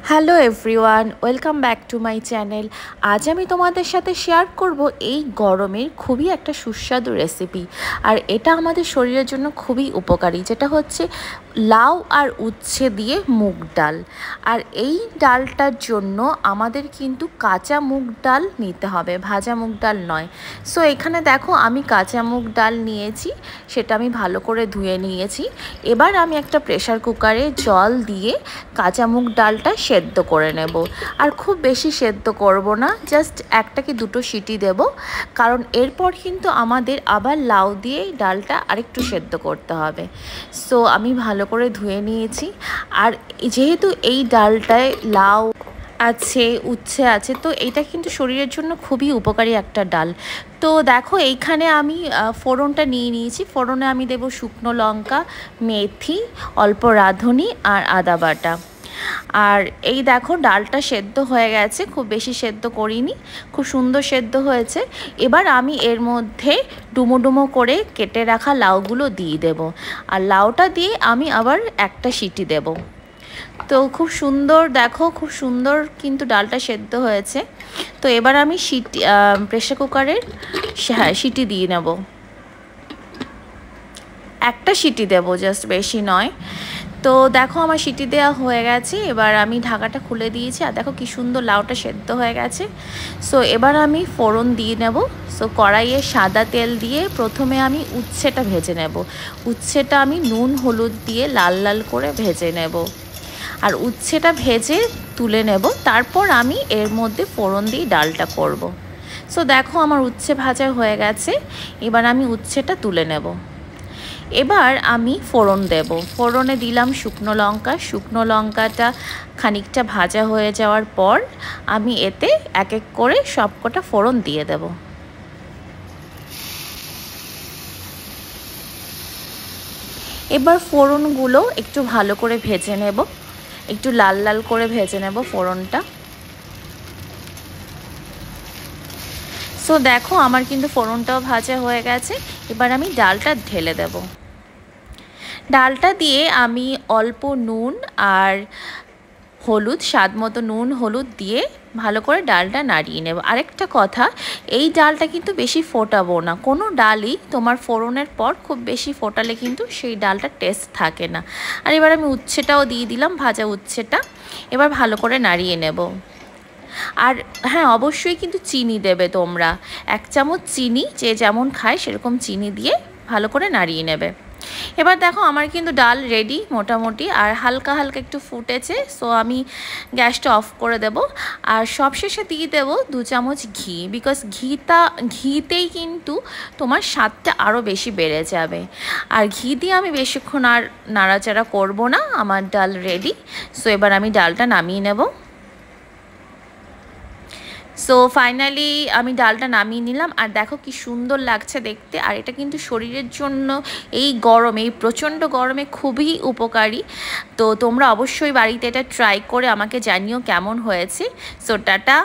Hello everyone, welcome back to my channel. আজ আমি তোমাদের সাথে শেয়ার করব এই গরমের খুবই একটা সুস্বাদু রেসিপি। আর এটা আমাদের শরীরের জন্য খুবই উপকারী, যেটা হচ্ছে লাউ আর উচ্ছে দিয়ে মুগ ডাল। আর এই ডালটার জন্য আমাদের কিন্তু কাঁচা মুগ ডাল নিতে হবে, ভাজা মুগ ডাল নয়। সো এখানে দেখো আমি কাঁচা মুগ ডাল নিয়েছি, সেটা আমি ভালো করে ধুয়ে নিয়েছি। এবার আমি একটা প্রেসার কুকারে জল দিয়ে কাঁচা মুগ ডালটা সেদ্ধ করে নেব। আর খুব বেশি সেদ্ধ করব না, জাস্ট একটা কি দুটো সিটি দেব, কারণ এরপর কিন্তু আমাদের আবার লাউ দিয়ে ডালটা আরেকটু সেদ্ধ করতে হবে। সো আমি ভালো করে ধুয়ে নিয়েছি। আর যেহেতু এই ডালটায় লাউ আছে, উচ্ছে আছে, তো এটা কিন্তু শরীরের জন্য খুবই উপকারী একটা ডাল। তো দেখো এইখানে আমি ফোড়নটা নিয়ে নিয়েছি। ফোড়নে আমি দেব শুকনো লঙ্কা, মেথি, অল্প রাঁধুনি আর আদা বাটা। আর এই দেখো ডালটা সেদ্ধ হয়ে গেছে, খুব বেশি সেদ্ধ করিনি, খুব সুন্দর সেদ্ধ হয়েছে। এবার আমি এর মধ্যে ডুমো ডুমো করে কেটে রাখা লাউগুলো দিয়ে দেব। আর লাউটা দিয়ে আমি আবার একটা সিটি দেব। তো খুব সুন্দর, দেখো খুব সুন্দর কিন্তু ডালটা সেদ্ধ হয়েছে। তো এবার আমি সিটি প্রেসার কুকারের সিটি দিয়ে নেব। একটা সিটি দেব, জাস্ট, বেশি নয়। তো দেখো আমার সিটি দেওয়া হয়ে গেছে। এবার আমি ঢাকাটা খুলে দিয়েছি, আর দেখো কি সুন্দর লাউটা সেদ্ধ হয়ে গেছে। সো এবার আমি ফোড়ন দিয়ে নেব। সো কড়াইয়ে সাদা তেল দিয়ে প্রথমে আমি উচ্ছেটা ভেজে নেব। উচ্ছেটা আমি নুন হলুদ দিয়ে লাল লাল করে ভেজে নেব। আর উচ্ছেটা ভেজে তুলে নেব, তারপর আমি এর মধ্যে ফোড়ন দিয়ে ডালটা করব। সো দেখো আমার উচ্ছে ভাজা হয়ে গেছে। এবার আমি উচ্ছেটা তুলে নেব। এবার আমি ফোড়ন দেব। ফোড়নে দিলাম শুকনো লঙ্কা। শুকনো লঙ্কাটা খানিকটা ভাজা হয়ে যাওয়ার পর আমি এতে এক এক করে সবকটা ফোড়ন দিয়ে দেব। এবার ফোড়নগুলো একটু ভালো করে ভেজে নেব, একটু লাল লাল করে ভেজে নেব ফোড়নটা। সো দেখো আমার কিন্তু ফোড়নটাও ভাজা হয়ে গেছে। এবার আমি ডালটা ঢেলে দেব। ডালটা দিয়ে আমি অল্প নুন আর হলুদ, স্বাদ মতো নুন হলুদ দিয়ে ভালো করে ডালটা নাড়িয়ে নেব। আরেকটা কথা, এই ডালটা কিন্তু বেশি ফোটাবো না। কোনো ডালই তোমার ফোড়নের পর খুব বেশি ফোটালে কিন্তু সেই ডালটা টেস্ট থাকে না। আর এবার আমি উচ্ছেটাও দিয়ে দিলাম, ভাজা উচ্ছেটা। এবার ভালো করে নাড়িয়ে নেব। আর হ্যাঁ, অবশ্যই কিন্তু চিনি দেবে তোমরা। 1 চামচ চিনি, যে যেমন খায় সেরকম চিনি দিয়ে ভালো করে নাড়িয়ে নেবে। এবার দেখো আমার কিন্তু ডাল রেডি মোটামুটি, আর হালকা হালকা একটু ফুটেছে। সো আমি গ্যাসটা অফ করে দেব। আর সবশেষে দিয়ে দেবো 2 চামচ ঘি, বিকজ ঘিতেই কিন্তু তোমার স্বাদটা আরও বেশি বেড়ে যাবে। আর ঘি দিয়ে আমি বেশিক্ষণ আর নাড়াচাড়া করব না, আমার ডাল রেডি। সো এবার আমি ডালটা নামিয়ে নেব। সো ফাইনালি আমি ডালটা নামিয়ে নিলাম। আর দেখো কি সুন্দর লাগছে দেখতে। আর এটা কিন্তু শরীরের জন্য এই গরমে, এই প্রচণ্ড গরমে খুবই উপকারী। তো তোমরা অবশ্যই বাড়িতে এটা ট্রাই করে আমাকে জানিও কেমন হয়েছে। So tata.